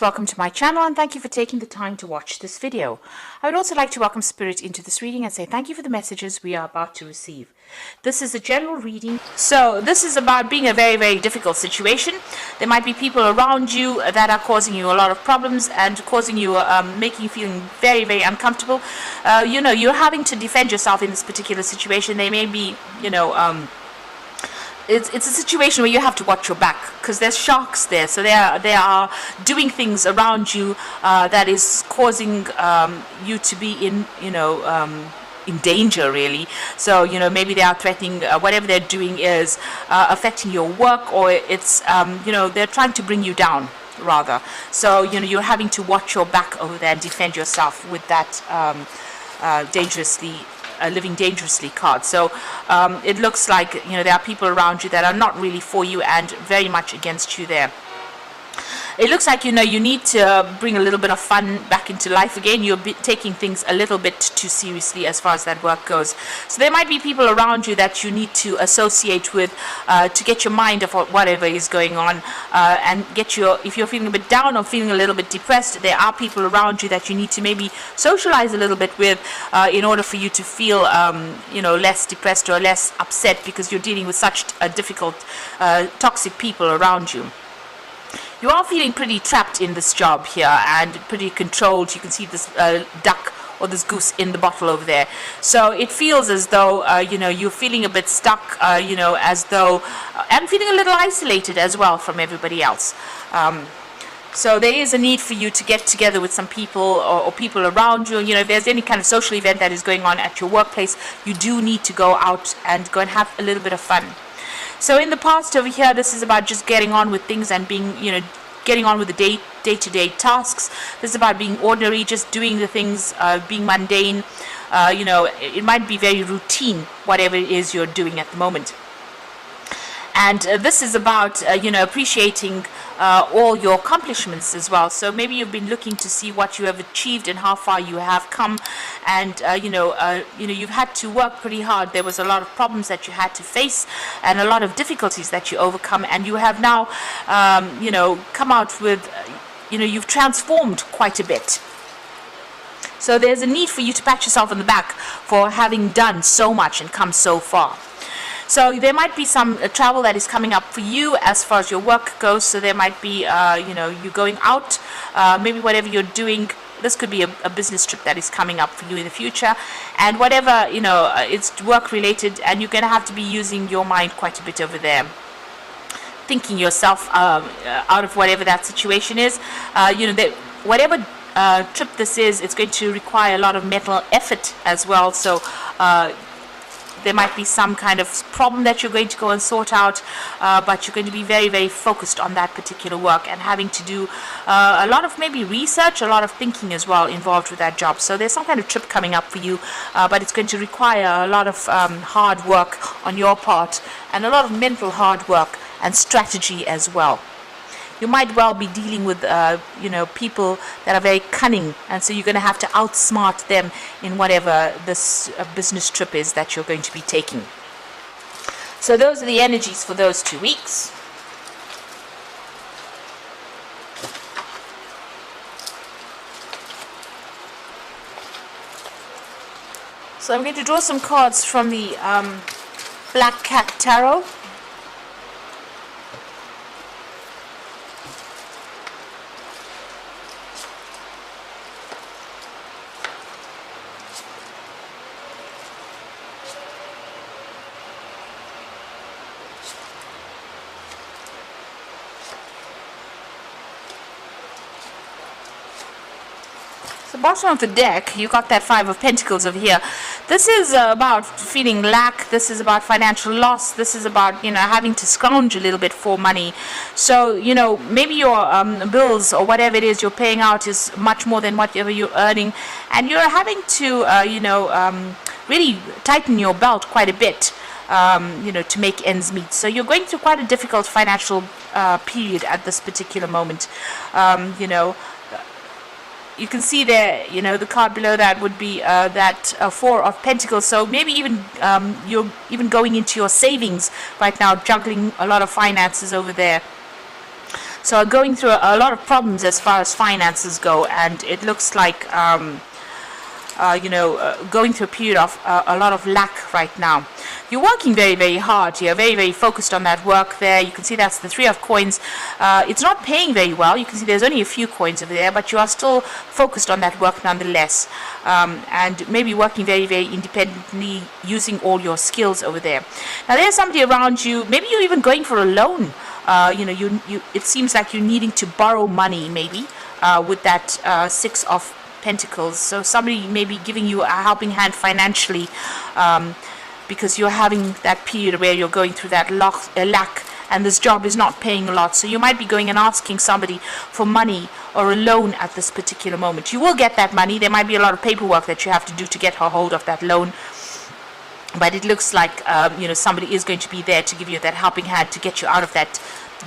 welcome to my channel and thank you for taking the time to watch this video. I would also like to welcome Spirit into this reading and say thank you for the messages we are about to receive. This is a general reading, so this is about being a very difficult situation. There might be people around you that are causing you a lot of problems and causing you, making you feeling very uncomfortable. You're having to defend yourself in this particular situation. They may be, it's a situation where you have to watch your back because there's sharks there, so they are doing things around you that is causing you to be in danger, really. So maybe they are threatening, whatever they're doing is affecting your work, or it's they're trying to bring you down rather. So you're having to watch your back over there and defend yourself with that living dangerously card. So it looks like there are people around you that are not really for you and very much against you there. It looks like you need to bring a little bit of fun back into life again. You're taking things a little bit too seriously as far as that work goes. So there might be people around you that you need to associate with to get your mind off whatever is going on, and get if you're feeling a bit down or feeling a little bit depressed, there are people around you that you need to maybe socialize a little bit with in order for you to feel less depressed or less upset, because you're dealing with such difficult toxic people around you. You are feeling pretty trapped in this job here and pretty controlled. You can see this duck or this goose in the bottle over there. So it feels as though you're feeling a bit stuck, as though, and feeling a little isolated as well from everybody else. So there is a need for you to get together with some people or people around you. If there's any kind of social event that is going on at your workplace, you do need to go out and go and have a little bit of fun. So in the past over here, this is about just getting on with things and being, getting on with the day-to-day tasks. This is about being ordinary, just doing the things, being mundane. It might be very routine, whatever it is you're doing at the moment. And this is about, appreciating all your accomplishments as well. So maybe you've been looking to see what you have achieved and how far you have come. And, you've had to work pretty hard. There was a lot of problems that you had to face and a lot of difficulties that you overcome. And you have now, come out with, you've transformed quite a bit. So there's a need for you to pat yourself on the back for having done so much and come so far. So there might be some travel that is coming up for you as far as your work goes. So there might be, you going out, maybe whatever you're doing. This could be a business trip that is coming up for you in the future. And whatever, it's work related, and you're going to have to be using your mind quite a bit over there. Thinking yourself out of whatever that situation is. Whatever trip this is, it's going to require a lot of mental effort as well. So, there might be some kind of problem that you're going to go and sort out, but you're going to be very focused on that particular work and having to do a lot of maybe research, a lot of thinking as well involved with that job. So there's some kind of trip coming up for you, but it's going to require a lot of hard work on your part and a lot of mental hard work and strategy as well. You might well be dealing with, people that are very cunning, and so you're going to have to outsmart them in whatever this business trip is that you're going to be taking. So those are the energies for those 2 weeks. So I'm going to draw some cards from the Black Cat Tarot. The bottom of the deck, you got that Five of Pentacles over here. This is about feeling lack. This is about financial loss. This is about having to scrounge a little bit for money. So maybe your bills or whatever it is you're paying out is much more than whatever you're earning, and you're having to really tighten your belt quite a bit to make ends meet. So you're going through quite a difficult financial period at this particular moment. You can see there, the card below that would be that Four of Pentacles. So maybe even you're even going into your savings right now, juggling a lot of finances over there. So going through a lot of problems as far as finances go, and it looks like going through a period of a lot of lack right now. You're working very, very hard. You're very, very focused on that work there. You can see that's the 3 of coins. It's not paying very well. You can see there's only a few coins over there, but you are still focused on that work nonetheless. And maybe working very, very independently, using all your skills over there. Now there's somebody around you. Maybe you're even going for a loan. It seems like you're needing to borrow money, maybe, with that 6 of Pentacles. So somebody may be giving you a helping hand financially, because you're having that period where you're going through that lack, and this job is not paying a lot. So you might be going and asking somebody for money or a loan at this particular moment. You will get that money. There might be a lot of paperwork that you have to do to get a hold of that loan, but it looks like somebody is going to be there to give you that helping hand to get you out of that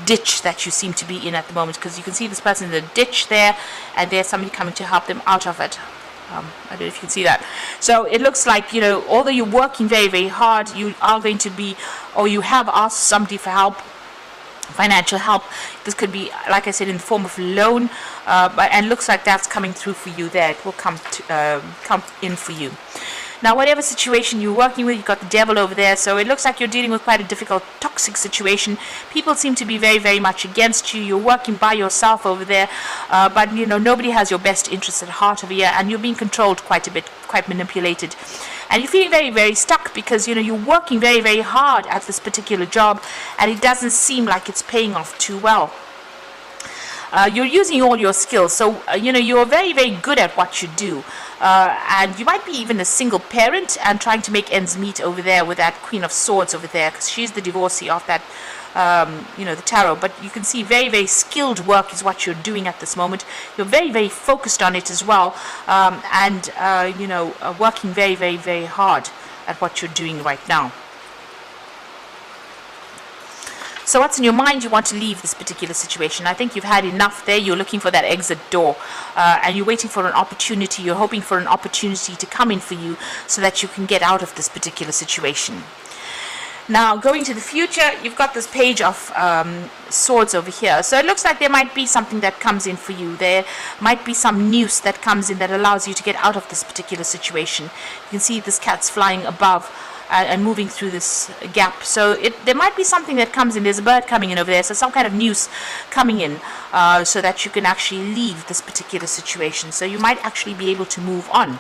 ditch that you seem to be in at the moment, because you can see this person in the ditch there, and there's somebody coming to help them out of it. I don't know if you can see that. So it looks like, although you're working very, very hard, you are going to be, or you have asked somebody for help, financial help. This could be, like I said, in the form of loan, and looks like that's coming through for you there. It will come in for you. Now, whatever situation you're working with, you've got the devil over there, so it looks like you're dealing with quite a difficult, toxic situation. People seem to be very, very much against you. You're working by yourself over there, but, nobody has your best interests at heart over here, and you're being controlled quite a bit, quite manipulated. And you're feeling very, very stuck because, you're working very, very hard at this particular job, and it doesn't seem like it's paying off too well. You're using all your skills, so you're very, very good at what you do, and you might be even a single parent and trying to make ends meet over there with that Queen of Swords over there, because she's the divorcee of that the tarot. But you can see very, very skilled work is what you're doing at this moment. You're very, very focused on it as well, and working very, very, very hard at what you're doing right now. So what's in your mind? You want to leave this particular situation. I think you've had enough there. You're looking for that exit door, and you're waiting for an opportunity. You're hoping for an opportunity to come in for you so that you can get out of this particular situation. Now, going to the future, you've got this Page of Swords over here. So it looks like there might be something that comes in for you. There might be some news that comes in that allows you to get out of this particular situation. You can see this cat's flying above and moving through this gap. So there might be something that comes in. There's a bird coming in over there, so some kind of news coming in, so that you can actually leave this particular situation. So you might actually be able to move on.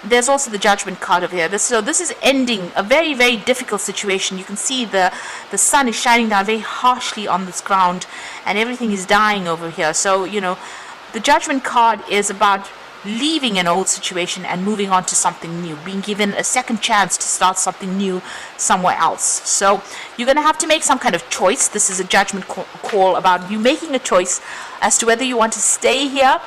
There's also the Judgment card over here. So this is ending a very, very difficult situation. You can see the sun is shining down very harshly on this ground, and everything is dying over here. So the Judgment card is about leaving an old situation and moving on to something new, being given a second chance to start something new somewhere else. So you're going to have to make some kind of choice. This is a judgment call about you making a choice as to whether you want to stay here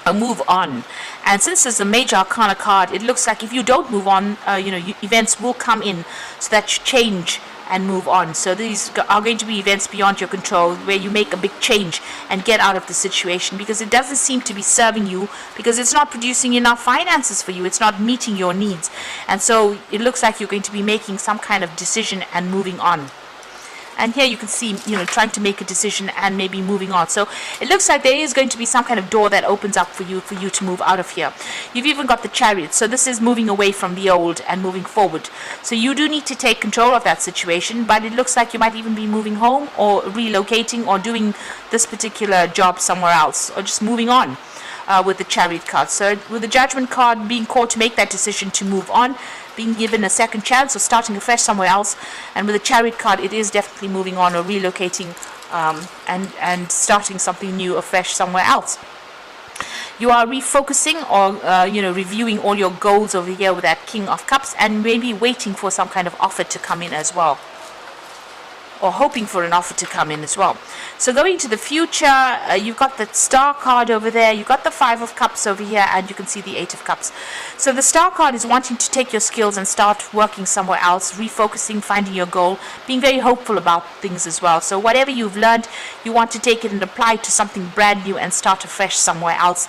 or move on. And since it's a Major Arcana card, it looks like if you don't move on, events will come in so that you change and move on. So these are going to be events beyond your control, where you make a big change and get out of the situation, because it doesn't seem to be serving you, because it's not producing enough finances for you. It's not meeting your needs. And so it looks like you're going to be making some kind of decision and moving on. And here you can see, trying to make a decision and maybe moving on. So it looks like there is going to be some kind of door that opens up for you to move out of here. You've even got the Chariot. So this is moving away from the old and moving forward. So you do need to take control of that situation, but it looks like you might even be moving home or relocating or doing this particular job somewhere else, or just moving on. With the Chariot card. So with the Judgment card, being called to make that decision to move on, being given a second chance or starting afresh somewhere else, and with the Chariot card, it is definitely moving on or relocating, and starting something new afresh somewhere else. You are refocusing or reviewing all your goals over here with that King of Cups, and maybe waiting for some kind of offer to come in as well, or hoping for an offer to come in as well. So going to the future, you've got the Star card over there, you've got the 5 of Cups over here, and you can see the 8 of Cups. So the Star card is wanting to take your skills and start working somewhere else, refocusing, finding your goal, being very hopeful about things as well. So whatever you've learned, you want to take it and apply it to something brand new and start afresh somewhere else,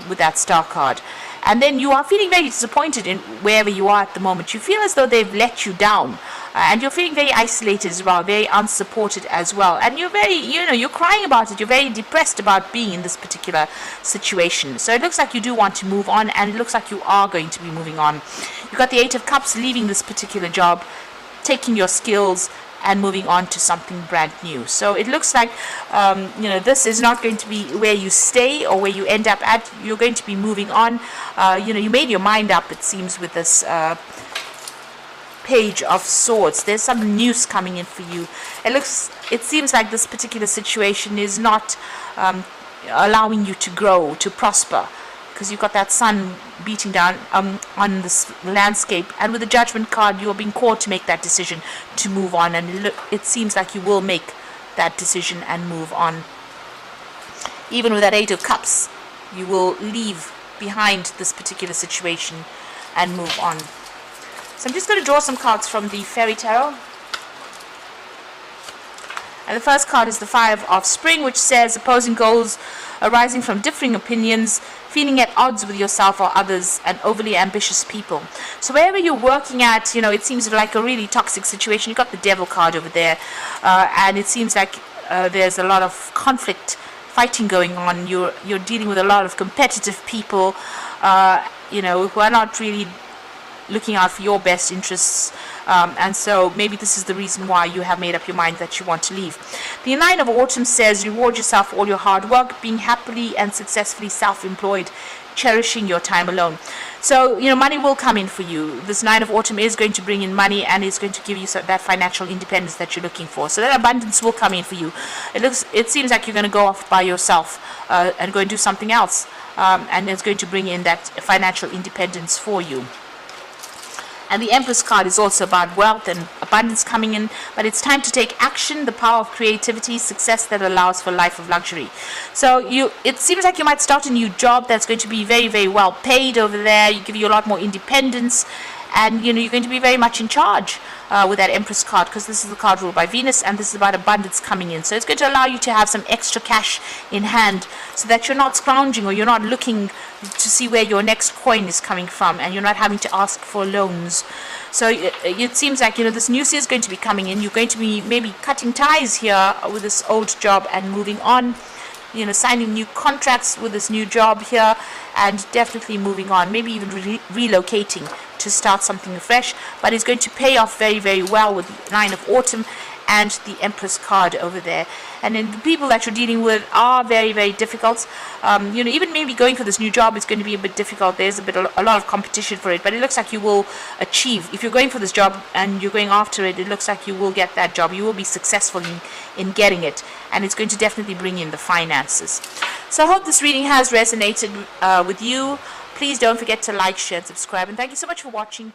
with that Star card. and then you are feeling very disappointed in wherever you are at the moment. You feel as though they've let you down, and you're feeling very isolated as well, very unsupported as well, and you're very, you're crying about it. You're very depressed about being in this particular situation. So it looks like you do want to move on, and it looks like you are going to be moving on. You've got the Eight of Cups, leaving this particular job, taking your skills and moving on to something brand new. So it looks like this is not going to be where you stay or where you end up at. You're going to be moving on. You made your mind up, it seems, with this Page of Swords. There's some news coming in for you. It seems like this particular situation is not allowing you to grow, to prosper, because you've got that sun beating down on this landscape, and with the Judgment card, you're being called to make that decision to move on, and it seems like you will make that decision and move on. Even with that Eight of Cups, you will leave behind this particular situation and move on. So I'm just going to draw some cards from the Fairy Tarot. And the first card is the Five of Spring, which says opposing goals arising from differing opinions, feeling at odds with yourself or others, and overly ambitious people. So wherever you're working at, it seems like a really toxic situation. You've got the Devil card over there, and it seems like there's a lot of conflict, fighting going on. You're dealing with a lot of competitive people, who are not really looking out for your best interests, and so maybe this is the reason why you have made up your mind that you want to leave. The Nine of Autumn says reward yourself for all your hard work, being happily and successfully self-employed, cherishing your time alone. So money will come in for you. This Nine of Autumn is going to bring in money, and is going to give you that financial independence that you're looking for. So that abundance will come in for you. It seems like you're going to go off by yourself and go and do something else, and it's going to bring in that financial independence for you. And the Empress card is also about wealth and abundance coming in, but it's time to take action, the power of creativity, success that allows for a life of luxury. So it seems like you might start a new job that's going to be very, very well paid over there. You give you a lot more independence, and you're going to be very much in charge with that Empress card, because this is the card ruled by Venus, and this is about abundance coming in. So it's going to allow you to have some extra cash in hand, so that you're not scrounging, or you're not looking to see where your next coin is coming from, and you're not having to ask for loans. So it seems like this news is going to be coming in. You're going to be maybe cutting ties here with this old job and moving on, signing new contracts with this new job here, and definitely moving on, maybe even relocating to start something fresh. But it's going to pay off very, very well with the Nine of Autumn and the Empress card over there. And then the people that you're dealing with are very, very difficult. Even maybe going for this new job is going to be a bit difficult. There's a lot of competition for it, but it looks like you will achieve. If you're going for this job and you're going after it, it looks like you will get that job. You will be successful in getting it, and it's going to definitely bring in the finances. So I hope this reading has resonated with you. Please don't forget to like, share, and subscribe, and thank you so much for watching.